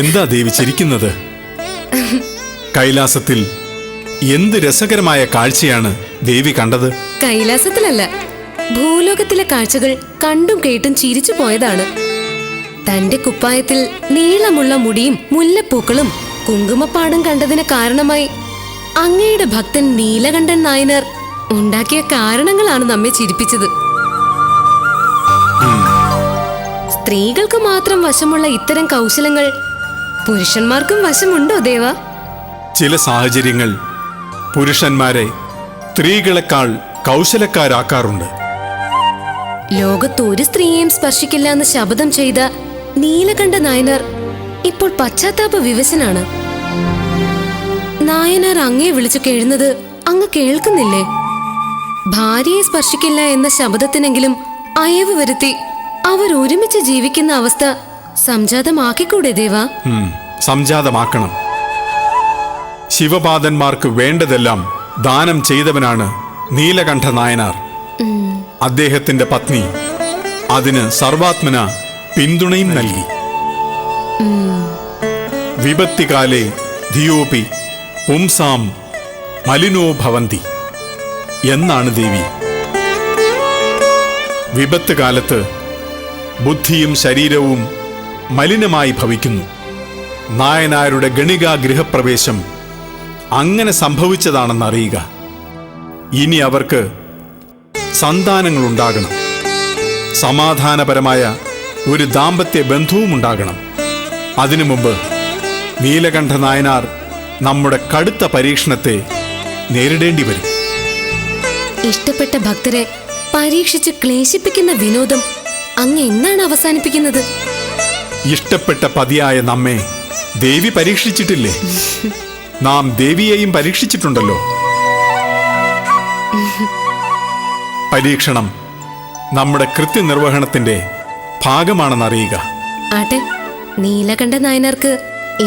എന്താ ദേവി ചിരിക്കുന്നത്? കൈലാസത്തിൽ എന്ത് രസകരമായ കാഴ്ചയാണ് ദേവി കണ്ടത്? കൈലാസത്തിലല്ല, ഭൂലോകത്തിലെ കാഴ്ചകൾ കണ്ടും കേട്ടും ചിരിച്ചു പോയതാണ്. തന്റെ കുപ്പായത്തിൽ നീളമുള്ള മുടിയും മുല്ലപ്പൂക്കളും കുങ്കുമപ്പാടും കണ്ടതിന് കാരണമായി അങ്ങയുടെ ഭക്തൻ നീലകണ്ഠൻ നായനാർ ഉണ്ടാക്കിയ കാരണങ്ങളാണ് നമ്മെ ചിരിപ്പിച്ചത്. സ്ത്രീകൾക്ക് മാത്രം വശമുള്ള ഇത്തരം കൗശലങ്ങൾ പുരുഷന്മാർക്കും വശമുണ്ടോ ദേവ? ചില സാഹചര്യങ്ങൾ പുരുഷന്മാരെ സ്ത്രീകളെക്കാൾ കൗശലക്കാരാക്കാറുണ്ട്. ലോകത്ത് ഒരു സ്ത്രീയെയും സ്പർശിക്കില്ല എന്ന് ശപഥം ചെയ്ത നീലകണ്ഠ നായനാർ ഇപ്പോൾ പശ്ചാത്താപ വിവശനാണ്. നായനാർ അങ്ങയെ വിളിച്ചു കേഴുന്നത് അങ്ങ് കേൾക്കുന്നില്ലേ? ഭാര്യയെ സ്പർശിക്കില്ല എന്ന ശപഥത്തിനെങ്കിലും അയവ് വരുത്തി അവർ ഒരുമിച്ച് ജീവിക്കുന്ന അവസ്ഥ സംജാതമാക്കിക്കൂടെ ദേവാ? സംജാതമാക്കണം. ശിവപാദന്മാർക്ക് വേണ്ടതെല്ലാം ദാനം ചെയ്തവനാണ് നീലകണ്ഠ നായനാർ. അദ്ദേഹത്തിന്റെ പത്നി അതിന് സർവാത്മന പിന്തുണയും നൽകി. വിപത്തികാലേ ധിയോപി പുംസാം മലിനോ ഭവന്തി എന്നാണ് ദേവി. വിപത്ത് കാലത്ത് ബുദ്ധിയും ശരീരവും മലിനമായി ഭവിക്കുന്നു. നായനാരുടെ ഗണികാ ഗൃഹപ്രവേശം അങ്ങനെ സംഭവിച്ചതാണെന്നറിയുക. ഇനി അവർക്ക് സന്താനങ്ങളുണ്ടാകണം. സമാധാനപരമായ ഒരു ദാമ്പത്യ ബന്ധവും ഉണ്ടാകണം. അതിനു മുമ്പ് നീലകണ്ഠ നായനാർ നമ്മുടെ കടുത്ത പരീക്ഷണത്തെ നേരിടേണ്ടി വരും. ഇഷ്ടപ്പെട്ട ഭക്തരെ പരീക്ഷിച്ച് ക്ലേശിപ്പിക്കുന്ന വിനോദം അങ്ങ് എന്നാണ് അവസാനിപ്പിക്കുന്നത്? ഇഷ്ടപ്പെട്ട പതിയായ നമ്മെ ദേവി പരീക്ഷിച്ചിട്ടില്ലേ? നാം ദേവിയെയും പരീക്ഷിച്ചിട്ടുണ്ടല്ലോ. പരീക്ഷണം നമ്മുടെ കൃത്യനിർവഹണത്തിന്റെ ഭാഗമാണെന്നറിയുക. ആട്ടെ, നീലകണ്ഠ നായനാർക്ക്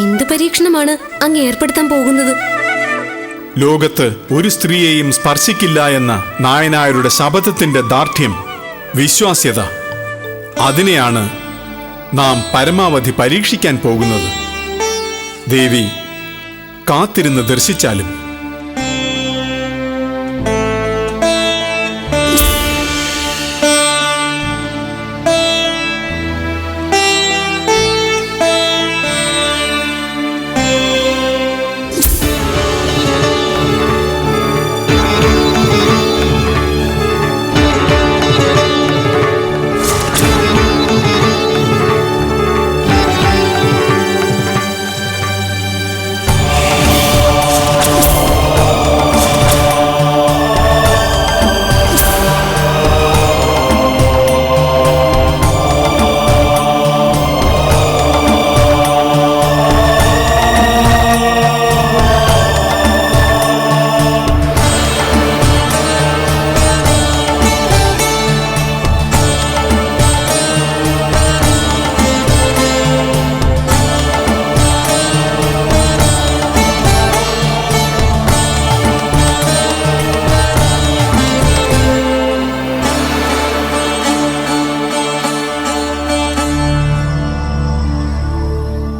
എന്ത് പരീക്ഷണമാണ് അങ്ങ് ഏർപ്പെടുത്താൻ പോകുന്നത്? ലോകത്ത് ഒരു സ്ത്രീയെയും സ്പർശിക്കില്ല എന്ന നായനാരുടെ ശപഥത്തിന്റെ ദാർഢ്യം, വിശ്വാസ്യത, അതിനെയാണ് നാം പരമാവധി പരീക്ഷിക്കാൻ പോകുന്നത്. ദേവി കാത്തിരുന്ന് ദർശിച്ചാലും.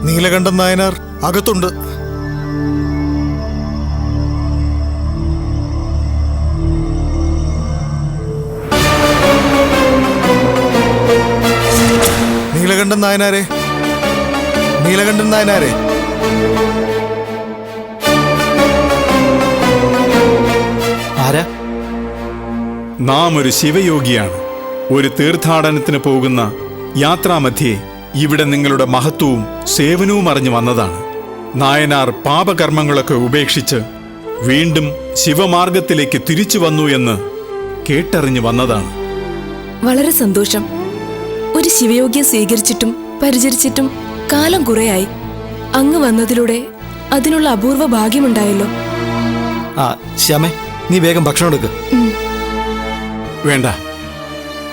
നീലകണ്ഠൻ നായനാർ അകത്തുണ്ട്. നീലകണ്ഠൻ നായനാരെ, നീലകണ്ഠൻ നായനാരെ. ആരാ? നാം ഒരു ശിവയോഗിയാണ്. ഒരു തീർത്ഥാടനത്തിന് പോകുന്ന യാത്രാമധ്യേ ഇവിടെ നിങ്ങളുടെ മഹത്വവും സേവനവും അറിഞ്ഞു വന്നതാണ്. നായനാർ പാപകർമ്മങ്ങളൊക്കെ ഉപേക്ഷിച്ച് വീണ്ടും ശിവമാർഗത്തിലേക്ക് തിരിച്ചു വന്നു എന്ന് കേട്ടറിഞ്ഞു വന്നതാണ്. വളരെ സന്തോഷം. ഒരു ശിവയോഗിയെ സ്വീകരിച്ചിട്ടും പരിചരിച്ചിട്ടും കാലം കുറേയായി. അങ്ങ് വന്നതിലൂടെ അതിനുള്ള അപൂർവ ഭാഗ്യമുണ്ടായല്ലോ. ആ ശ്യാമേ, നീ വേഗം ഭക്ഷണം എടുക്ക്. വേണ്ട,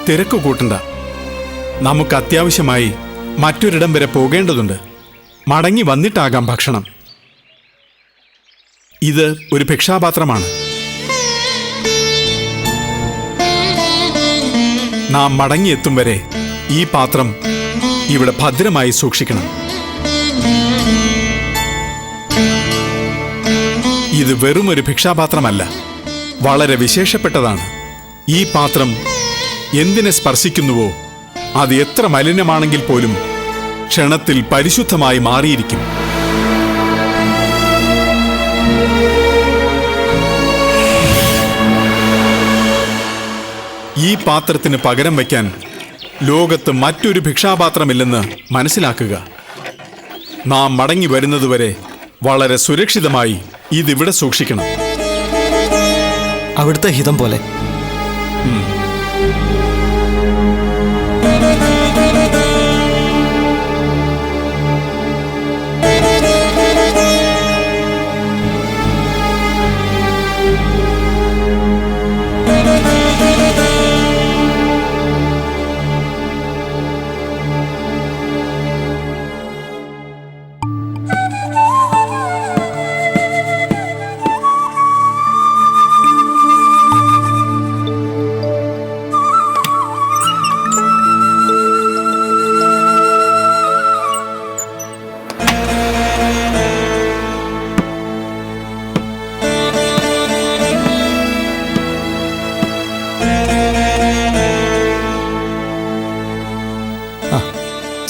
തിരക്ക് കൂട്ടണ്ട. നമുക്ക് അത്യാവശ്യമായി മറ്റൊരിടം വരെ പോകേണ്ടതുണ്ട്. മടങ്ങി വന്നിട്ടാകാം ഭക്ഷണം. ഇത് ഒരു ഭിക്ഷാപാത്രമാണ്. നാം മടങ്ങിയെത്തും വരെ ഈ പാത്രം ഇവിടെ ഭദ്രമായി സൂക്ഷിക്കണം. ഇത് വെറുമൊരു ഭിക്ഷാപാത്രമല്ല, വളരെ വിശേഷപ്പെട്ടതാണ്. ഈ പാത്രം എന്തിനെ സ്പർശിക്കുന്നുവോ അത് എത്ര മലിനമാണെങ്കിൽ പോലും ക്ഷണത്തിൽ പരിശുദ്ധമായി മാറിയിരിക്കും. ഈ പാത്രത്തിന് പകരം വയ്ക്കാൻ ലോകത്ത് മറ്റൊരു ഭിക്ഷാപാത്രമില്ലെന്ന് മനസ്സിലാക്കുക. നാം മടങ്ങി വരുന്നതുവരെ വളരെ സുരക്ഷിതമായി ഇതിവിടെ സൂക്ഷിക്കണം. അവിടുത്തെ ഹിതം പോലെ.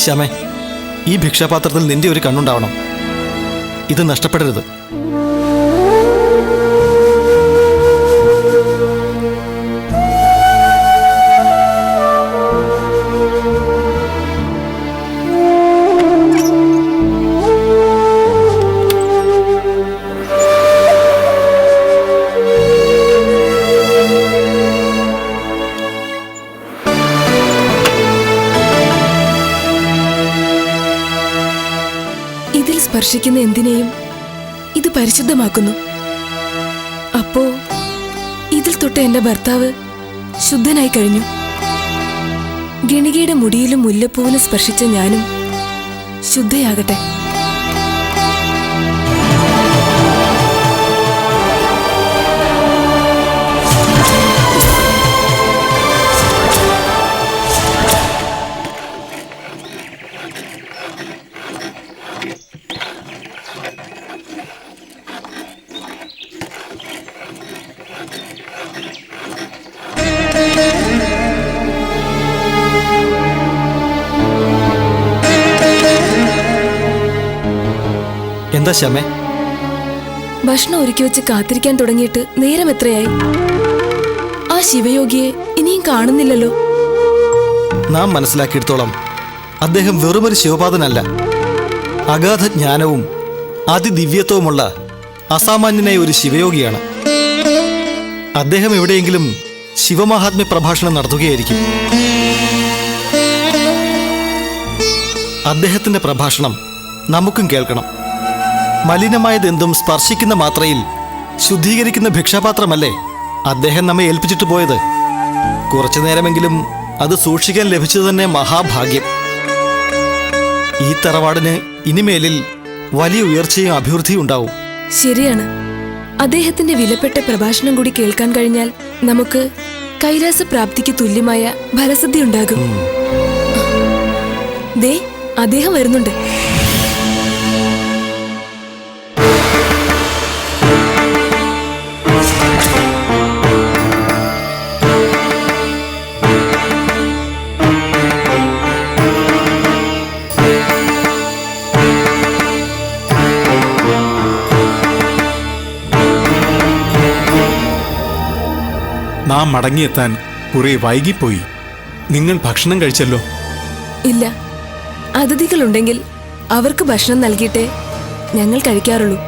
ശ്യാമേ, ഈ ഭിക്ഷാപാത്രത്തിൽ നിന്റെ ഒരു കണ്ണുണ്ടാവണം. ഇത് നഷ്ടപ്പെടരുത്. ഇതിൽ സ്പർശിക്കുന്ന എന്തിനേയും ഇത് പരിശുദ്ധമാക്കുന്നു. അപ്പോ ഇതിൽ തൊട്ട് എന്റെ ഭർത്താവ് ശുദ്ധനായി കഴിഞ്ഞു. ഗണികയുടെ മുടിയിലും മുല്ലപ്പൂവിലും സ്പർശിച്ച ഞാനും ശുദ്ധയാകട്ടെ. എന്താ ശ്യാമേ? ഭക്ഷണം ഒരുക്കി വെച്ച് കാത്തിരിക്കാൻ തുടങ്ങിയിട്ട് നേരം എത്രയായി? ആ ശിവയോഗിയെ ഇനിയും കാണുന്നില്ലല്ലോ. നാം മനസ്സിലാക്കിയിടത്തോളം അദ്ദേഹം വെറുമൊരു ശിവപാദനല്ല. അഗാധ ജ്ഞാനവും അതിദിവ്യത്വവുമുള്ള അസാമാന്യനായ ഒരു ശിവയോഗിയാണ്. അദ്ദേഹം എവിടെയെങ്കിലും ശിവമഹാത്മ്യ പ്രഭാഷണം നടത്തുകയായിരിക്കും. അദ്ദേഹത്തിന്റെ പ്രഭാഷണം നമുക്കും കേൾക്കണം. മലിനമായതെന്തും സ്പർശിക്കുന്ന മാത്രയിൽ ശുദ്ധീകരിക്കുന്ന ഭിക്ഷാപാത്രമല്ലേ അദ്ദേഹം നമ്മെ ഏൽപ്പിച്ചിട്ട് പോയത്? കുറച്ചു നേരമെങ്കിലും അത് സൂക്ഷിക്കാൻ ലഭിച്ചത് തന്നെ മഹാഭാഗ്യം. ഈ തറവാടിന് ഇനിമേലിൽ വലിയ ഉയർച്ചയും അഭിവൃദ്ധിയും ഉണ്ടാവും. ശരിയാണ്. അദ്ദേഹത്തിന്റെ വിലപ്പെട്ട പ്രഭാഷണം കൂടി കേൾക്കാൻ കഴിഞ്ഞാൽ നമുക്ക് കൈലാസ പ്രാപ്തിക്ക് തുല്യമായ ഫലസിദ്ധി ഉണ്ടാകും. ദേ, അദ്ദേഹം വരുന്നുണ്ട്. നാം മടങ്ങിയെത്താൻ കുറെ വൈകിപ്പോയി. നിങ്ങൾ ഭക്ഷണം കഴിച്ചല്ലോ? ഇല്ല, അതിഥികളുണ്ടെങ്കിൽ അവർക്ക് ഭക്ഷണം നൽകിയിട്ടേ ഞങ്ങൾ കഴിക്കാറുള്ളൂ.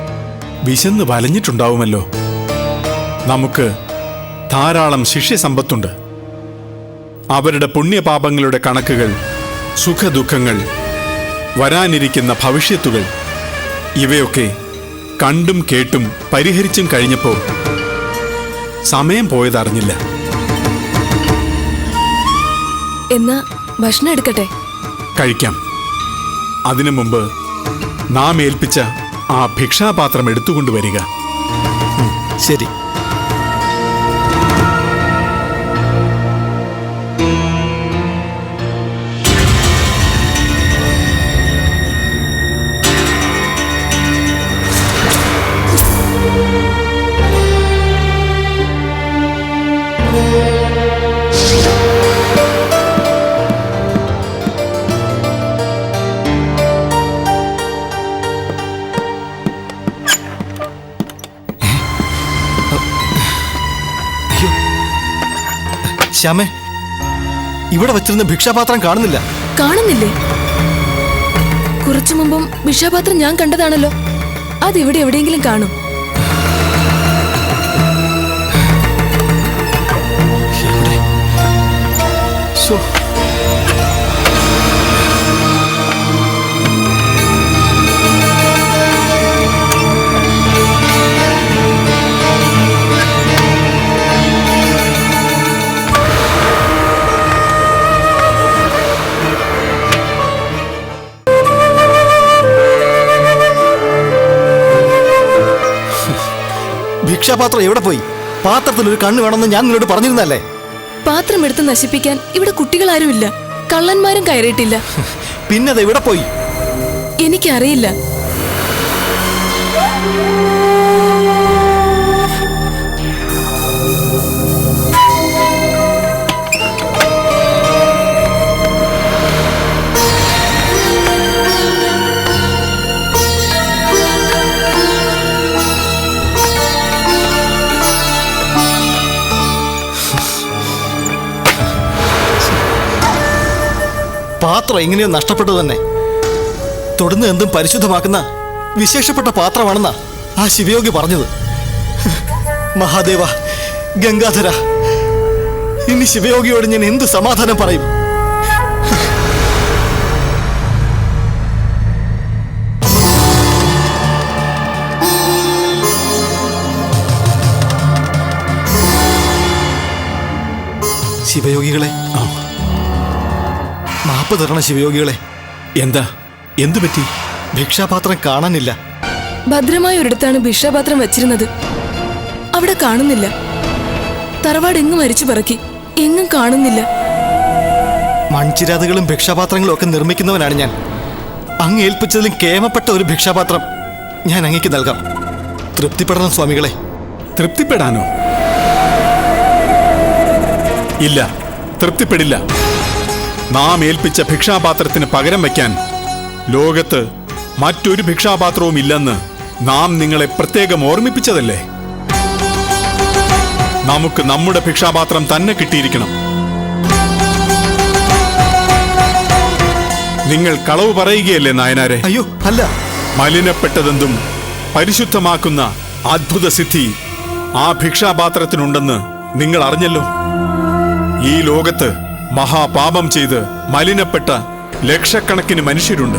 വിശന്ന് വലഞ്ഞിട്ടുണ്ടാവുമല്ലോ. നമുക്ക് ധാരാളം ശിഷ്യസമ്പത്തുണ്ട്. അവരുടെ പുണ്യപാപങ്ങളുടെ കണക്കുകൾ, സുഖദുഃഖങ്ങൾ, വരാനിരിക്കുന്ന ഭവിഷ്യത്തുകൾ ഇവയൊക്കെ കണ്ടും കേട്ടും പരിഹരിച്ചും കഴിഞ്ഞപ്പോൾ സമയം പോയതറിഞ്ഞില്ല. എന്നാ ഭക്ഷണം എടുക്കട്ടെ? കഴിക്കാം. അതിനു മുമ്പ് നാം ഏൽപ്പിച്ച ആ ഭിക്ഷാപാത്രം എടുത്തുകൊണ്ടുവരിക. ശരി. ശ്യാമേ, ഇവിടെ വെച്ചിരുന്ന ഭിക്ഷാപാത്രം കാണുന്നില്ല. കാണുന്നില്ലേ? കുറച്ചു മുമ്പും ഭിക്ഷാപാത്രം ഞാൻ കണ്ടതാണല്ലോ. അതിവിടെ എവിടെയെങ്കിലും കാണും. എവിടെ? ശോ. ഭിക്ഷാപാത്രം എവിടെ പോയി? പാത്രത്തിൽ ഒരു കണ്ണ് വേണമെന്ന് ഞാൻ നിന്നോട് പറഞ്ഞിരുന്നല്ലേ? പാത്രം എടുത്ത് നശിപ്പിക്കാൻ ഇവിടെ കുട്ടികളാരുമില്ല. കള്ളന്മാരും കയറിയിട്ടില്ല. പിന്നെ അത് എവിടെ പോയി? എനിക്കറിയില്ല. പാത്രം എങ്ങനെയോ നഷ്ടപ്പെട്ടു തന്നെ. തൊടുന്ന എന്തും പരിശുദ്ധമാക്കുന്ന വിശേഷപ്പെട്ട പാത്രമാണെന്നാ ആ ശിവയോഗി പറഞ്ഞത്. മഹാദേവ, ഗംഗാധര, ഇനി ശിവയോഗിയോട് ഞാൻ എന്ത് സമാധാനം പറയും? ശിവയോഗികളെ, മാപ്പ് തരണം ശിവയോഗികളെ. എന്താ? എന്തു പറ്റി? ഭിക്ഷാപാത്രം കാണാനില്ല. ഭദ്രമായ ഒരിടത്താണ് ഭിക്ഷാപാത്രം വച്ചിരുന്നത്. അവിടെ കാണുന്നില്ല. തറവാട് എങ്ങും അരിച്ചു പറക്കി, എങ്ങും കാണുന്നില്ല. മൺചിരാതുകളും ഭിക്ഷാപാത്രങ്ങളും ഒക്കെ നിർമ്മിക്കുന്നവനാണ് ഞാൻ. അങ്ങ് ഏൽപ്പിച്ചതിലും കേമപ്പെട്ട ഒരു ഭിക്ഷാപാത്രം ഞാൻ അങ്ങേക്ക് നൽകാം. തൃപ്തിപ്പെടണം സ്വാമികളെ. തൃപ്തിപ്പെടാനോ? ഇല്ല, തൃപ്തിപ്പെടില്ല. നാം ഏൽപ്പിച്ച ഭിക്ഷാപാത്രത്തിന് പകരം വയ്ക്കാൻ ലോകത്ത് മറ്റൊരു ഭിക്ഷാപാത്രവും ഇല്ലെന്ന് നാം നിങ്ങളെ പ്രത്യേകം ഓർമ്മിപ്പിച്ചതല്ലേ? നമുക്ക് നമ്മുടെ ഭിക്ഷാപാത്രം തന്നെ കിട്ടിയിരിക്കണം. നിങ്ങൾ കളവ് പറയുകയല്ലേ നായനാരെ? അയ്യോ, അല്ല. മലിനപ്പെട്ടതെന്തും പരിശുദ്ധമാക്കുന്ന അദ്ഭുത സിദ്ധി ആ ഭിക്ഷാപാത്രത്തിനുണ്ടെന്ന് നിങ്ങൾ അറിഞ്ഞല്ലോ. ഈ ലോകത്ത് മഹാപാപം ചെയ്ത് മലിനപ്പെട്ട ലക്ഷക്കണക്കിന് മനുഷ്യരുണ്ട്.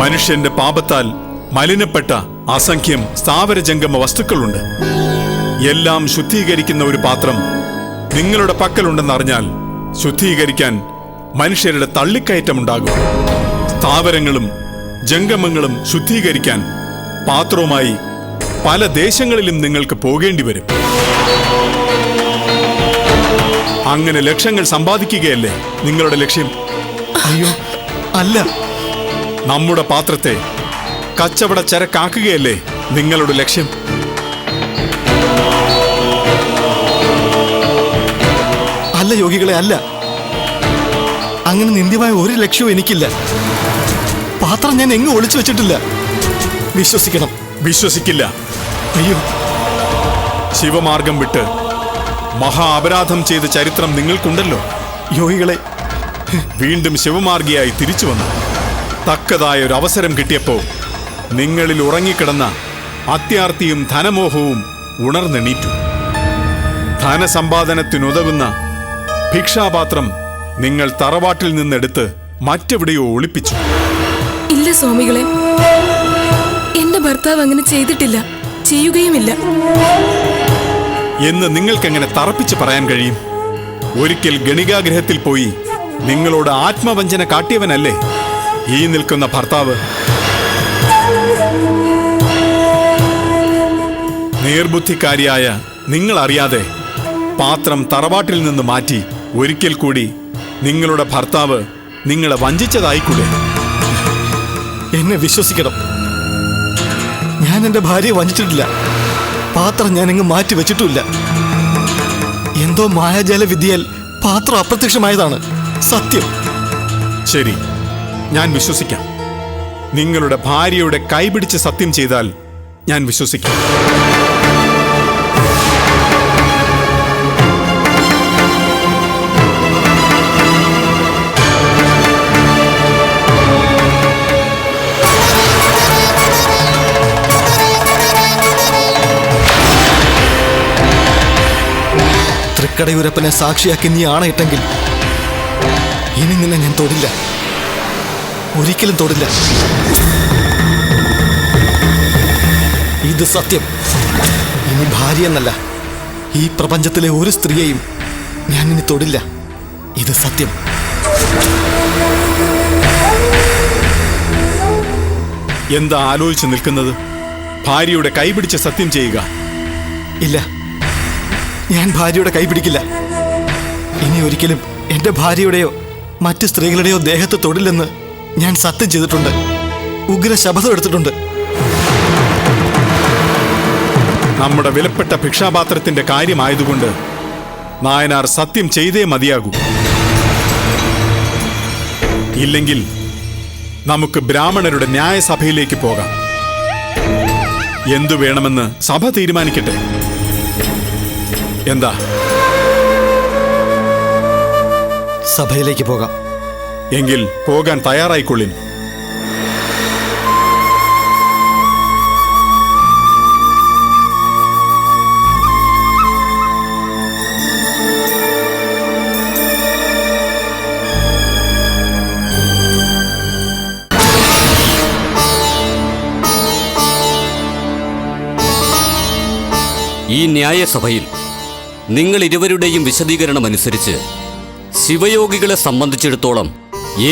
മനുഷ്യന്റെ പാപത്താൽ മലിനപ്പെട്ട അസംഖ്യം സ്ഥാവരജംഗമ വസ്തുക്കളുണ്ട്. എല്ലാം ശുദ്ധീകരിക്കുന്ന ഒരു പാത്രം നിങ്ങളുടെ പക്കലുണ്ടെന്നറിഞ്ഞാൽ ശുദ്ധീകരിക്കാൻ മനുഷ്യരുടെ തള്ളിക്കയറ്റമുണ്ടാകും. സ്ഥാവരങ്ങളും ജംഗമങ്ങളും ശുദ്ധീകരിക്കാൻ പാത്രവുമായി പല ദേശങ്ങളിലും നിങ്ങൾക്ക് പോകേണ്ടി വരും. അങ്ങനെ ലക്ഷങ്ങൾ സമ്പാദിക്കുകയല്ലേ നിങ്ങളുടെ ലക്ഷ്യം? അയ്യോ, അല്ല. നമ്മുടെ പാത്രത്തെ കച്ചവട ചരക്കാക്കുകയല്ലേ നിങ്ങളുടെ ലക്ഷ്യം? അല്ല യോഗികളെ, അല്ല. അങ്ങനെ നിന്ദ്യമായ ഒരു ലക്ഷ്യവും എനിക്കില്ല. പാത്രം ഞാൻ എങ്ങും ഒളിച്ചു വെച്ചിട്ടില്ല. വിശ്വസിക്കണം. വിശ്വസിക്കില്ല. അയ്യോ, ശിവമാർഗം വിട്ട് മഹാ അപരാധം ചെയ്ത ചരിത്രം നിങ്ങൾക്കുണ്ടല്ലോ. യോഗികളെ, വീണ്ടും ശിവമാർഗിയായി തിരിച്ചു വന്നു തക്കതായ ഒരു അവസരം കിട്ടിയപ്പോ നിങ്ങളിൽ ഉറങ്ങിക്കിടന്ന അത്യാർത്തിയും ധനമോഹവും ഉണർന്നെണീറ്റു. ധനസമ്പാദനത്തിനുതകുന്ന ഭിക്ഷാപാത്രം നിങ്ങൾ തറവാട്ടിൽ നിന്നെടുത്ത് മറ്റെവിടെയോ ഒളിപ്പിച്ചു. ഇല്ല സ്വാമികളെ, എന്റെ ഭർത്താവ് അങ്ങനെ ചെയ്തിട്ടില്ല, ചെയ്യുകയുമില്ല. എന്ന് നിങ്ങൾക്കെങ്ങനെ തറപ്പിച്ച് പറയാൻ കഴിയും? ഒരിക്കൽ ഗണികാഗ്രഹത്തിൽ പോയി നിങ്ങളോട് ആത്മവഞ്ചന കാട്ടിയവനല്ലേ ഈ നിൽക്കുന്ന ഭർത്താവ്? നേർബുദ്ധിക്കാരിയായ നിങ്ങൾ അറിയാതെ പാത്രം തറവാട്ടിൽ നിന്ന് മാറ്റി ഒരിക്കൽ കൂടി നിങ്ങളുടെ ഭർത്താവ് നിങ്ങളെ വഞ്ചിച്ചതായിക്കൂടെ? എന്നെ വിശ്വസിക്കണം. ഞാൻ എന്റെ ഭാര്യയെ വഞ്ചിച്ചിട്ടില്ല. പാത്രം ഞാൻ എങ്ങും മാറ്റി വെച്ചിട്ടുമില്ല. എന്തോ മായാജാല വിദ്യയാൽ പാത്രം അപ്രത്യക്ഷമായതാണ് സത്യം. ശരി, ഞാൻ വിശ്വസിക്കാം. നിങ്ങളുടെ ഭാര്യയുടെ കൈപിടിച്ച് സത്യം ചെയ്താൽ ഞാൻ വിശ്വസിക്കാം. തൃക്കടയൂരപ്പനെ സാക്ഷിയാക്കി നീ ആണയിട്ടെങ്കിൽ ഇനി നിന്നെ ഞാൻ തൊടില്ല, ഒരിക്കലും തൊടില്ല. ഇത് സത്യം. ഇനി ഭാര്യ എന്നല്ല, ഈ പ്രപഞ്ചത്തിലെ ഒരു സ്ത്രീയെയും ഞാൻ ഇനി തൊടില്ല. ഇത് സത്യം. എന്താ ആലോചിച്ച് നിൽക്കുന്നത്? ഭാര്യയുടെ കൈപിടിച്ച് സത്യം ചെയ്യുക. ഇല്ല, ഞാൻ ഭാര്യയുടെ കൈ പിടിക്കില്ല. ഇനി ഒരിക്കലും എൻ്റെ ഭാര്യയുടെയോ മറ്റ് സ്ത്രീകളുടെയോ ദേഹത്ത് തൊടില്ലെന്ന് ഞാൻ സത്യം ചെയ്തിട്ടുണ്ട്. ഉഗ്ര ശപഥം എടുത്തിട്ടുണ്ട്. നമ്മുടെ വിലപ്പെട്ട ഭിക്ഷാപാത്രത്തിന്റെ കാര്യമായതുകൊണ്ട് നായനാർ സത്യം ചെയ്തേ മതിയാകൂ. ഇല്ലെങ്കിൽ നമുക്ക് ബ്രാഹ്മണരുടെ ന്യായസഭയിലേക്ക് പോകാം. എന്തു വേണമെന്ന് സഭ തീരുമാനിക്കട്ടെ. എന്താ? സഭയിലേക്ക് പോകാം. എങ്കിൽ പോകാൻ തയ്യാറായിക്കൊള്ളിൻ. ഈ ന്യായസഭയിൽ നിങ്ങൾ ഇരുവരുടെയും വിശദീകരണം അനുസരിച്ച് ശിവയോഗികളെ സംബന്ധിച്ചിടത്തോളം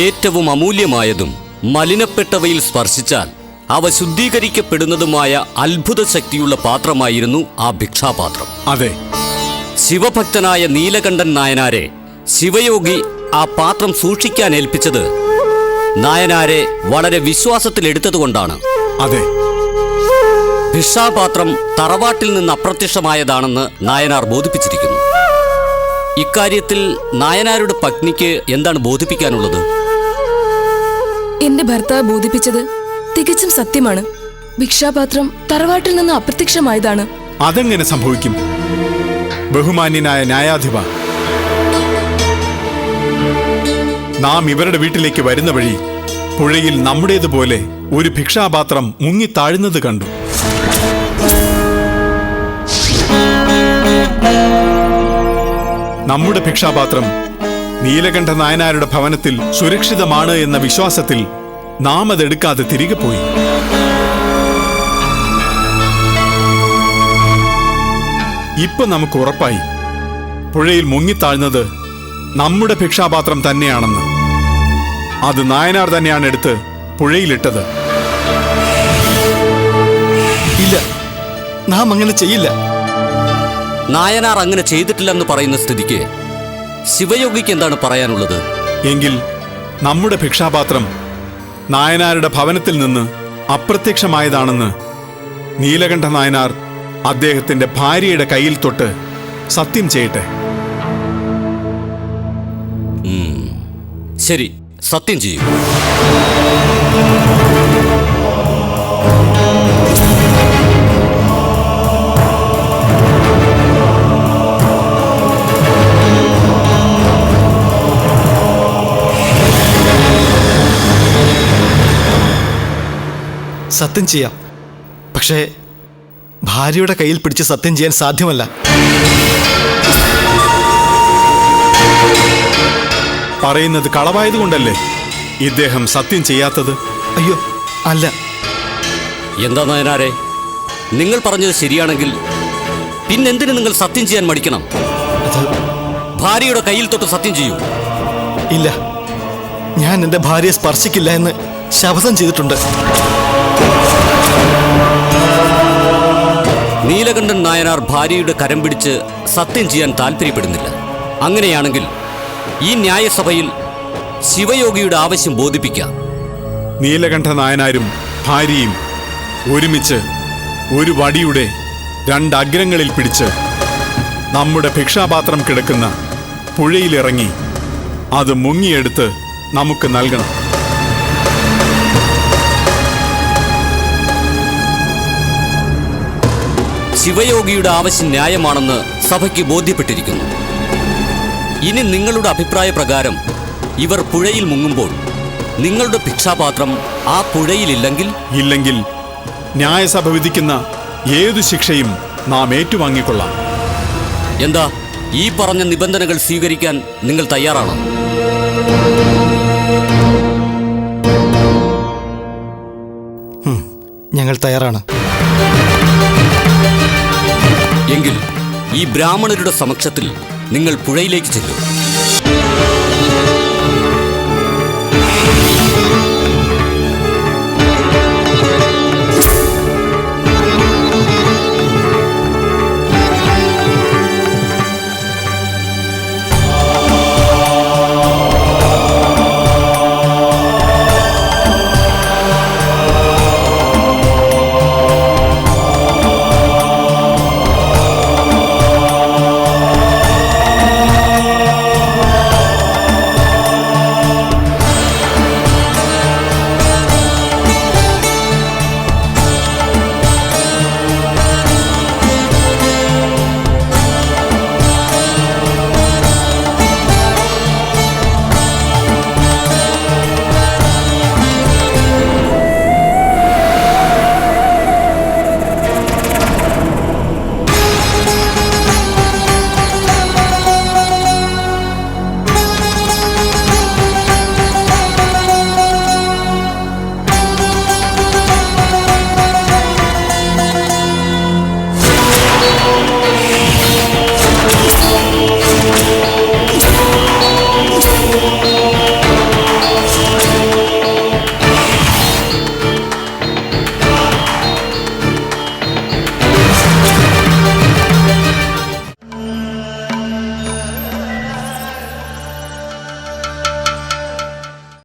ഏറ്റവും അമൂല്യമായതും മലിനപ്പെട്ടവയിൽ സ്പർശിച്ചാൽ അവ ശുദ്ധീകരിക്കപ്പെടുന്നതുമായ അത്ഭുത ശക്തിയുള്ള പാത്രമായിരുന്നു ആ ഭിക്ഷാപാത്രം. അതെ, ശിവഭക്തനായ നീലകണ്ഠൻ നായനാരെ ശിവയോഗി ആ പാത്രം സൂക്ഷിക്കാൻ ഏൽപ്പിച്ചത് നായനാരെ വളരെ വിശ്വാസത്തിലെടുത്തതുകൊണ്ടാണ്. അതെ, ഭിക്ഷാപാത്രം തറവാട്ടിൽ നിന്ന് അപ്രത്യക്ഷമായതാണെന്ന് നായനാർ ബോധിപ്പിച്ചിരിക്കുന്നു. ഇക്കാര്യത്തിൽ നായനാരുടെ പത്നിക്ക് എന്താണ് ബോധിപ്പിക്കാനുള്ളത്? എന്റെ ഭർത്താവ് ബോധിപ്പിച്ചത് തികച്ചും സത്യമാണ്. ഭിക്ഷാപാത്രം തറവാട്ടിൽ നിന്ന് അപ്രത്യക്ഷമായതാണ്. അതെങ്ങനെ സംഭവിക്കും? ബഹുമാന്യനായ ന്യായാധിപ, നാം ഇവരുടെ വീട്ടിലേക്ക് വരുന്ന വഴി പുഴയിൽ നമ്മുടേതുപോലെ ഒരു ഭിക്ഷാപാത്രം മുങ്ങിത്താഴുന്നത് കണ്ടു. നമ്മുടെ ഭിക്ഷാപാത്രം നീലകണ്ഠ നായനാരുടെ ഭവനത്തിൽ സുരക്ഷിതമാണ് എന്ന വിശ്വാസത്തിൽ നാം അതെടുക്കാതെ തിരികെ പോയി. ഇപ്പൊ നമുക്ക് ഉറപ്പായി പുഴയിൽ മുങ്ങിത്താഴ്ന്നത് നമ്മുടെ ഭിക്ഷാപാത്രം തന്നെയാണെന്ന്. അത് നായനാർ തന്നെയാണ് എടുത്ത് പുഴയിലിട്ടത്. ഇല്ല, നാം അങ്ങനെ ചെയ്യില്ല. നായനാർ അങ്ങനെ ചെയ്തിട്ടില്ലെന്ന് പറയുന്ന സ്ഥിതിക്ക് ശിവയോഗിക്ക് എന്താണ് പറയാനുള്ളത്? എങ്കിൽ നമ്മുടെ ഭിക്ഷാപാത്രം നായനാരുടെ ഭവനത്തിൽ നിന്ന് അപ്രത്യക്ഷമായതാണെന്ന് നീലകണ്ഠ നായനാർ അദ്ദേഹത്തിന്റെ ഭാര്യയുടെ കയ്യിൽ തൊട്ട് സത്യം ചെയ്യട്ടെ. ശരി, സത്യം ചെയ്യൂ. സത്യം ചെയ്യാം, പക്ഷേ ഭാര്യയുടെ കയ്യിൽ പിടിച്ച് സത്യം ചെയ്യാൻ സാധ്യമല്ല. പറയുന്നത് കളവായതുകൊണ്ടല്ലേ ഇദ്ദേഹം സത്യം ചെയ്യാത്തത്? അയ്യോ, അല്ല. എന്താ നായനാരെ, നിങ്ങൾ പറഞ്ഞത് ശരിയാണെങ്കിൽ പിന്നെന്തിന് നിങ്ങൾ സത്യം ചെയ്യാൻ മടിക്കണം? അത് ഭാര്യയുടെ കയ്യിൽ തൊട്ട് സത്യം ചെയ്യൂ. ഇല്ല, ഞാൻ എൻ്റെ ഭാര്യയെ സ്പർശിക്കില്ല എന്ന് ശപഥം ചെയ്തിട്ടുണ്ട്. നീലകണ്ഠൻ നായനാർ ഭാര്യയുടെ കരം പിടിച്ച് സത്യം ചെയ്യാൻ താല്പര്യപ്പെടുന്നില്ല. അങ്ങനെയാണെങ്കിൽ ഈ ന്യായസഭയിൽ ശിവയോഗിയുടെ ആവശ്യം ബോധിപ്പിക്കാം. നീലകണ്ഠ നായനാരും ഭാര്യയും ഒരുമിച്ച് ഒരു വടിയുടെ രണ്ടഗ്രങ്ങളിൽ പിടിച്ച് നമ്മുടെ ഭിക്ഷാപാത്രം കിടക്കുന്ന പുഴയിലിറങ്ങി അത് മുങ്ങിയെടുത്ത് നമുക്ക് നൽകണം. ശിവയോഗിയുടെ ആവശ്യം ന്യായമാണെന്ന് സഭയ്ക്ക് ബോധ്യപ്പെട്ടിരിക്കുന്നു. ഇനി നിങ്ങളുടെ അഭിപ്രായ പ്രകാരം ഇവർ പുഴയിൽ മുങ്ങുമ്പോൾ നിങ്ങളുടെ ഭിക്ഷാപാത്രം ആ പുഴയിലില്ലെങ്കിൽ ഇല്ലെങ്കിൽ ന്യായസഭ വിധിക്കുന്ന ഏതു ശിക്ഷയും നാം ഏറ്റുവാങ്ങിക്കൊള്ളാം. എന്താ ഈ പറഞ്ഞ നിബന്ധനകൾ സ്വീകരിക്കാൻ നിങ്ങൾ തയ്യാറാണോ? ഞങ്ങൾ തയ്യാറാണ്. എങ്കിൽ ഈ ബ്രാഹ്മണരുടെ സമക്ഷത്തിൽ നിങ്ങൾ പുഴയിലേക്ക് ചെല്ലും.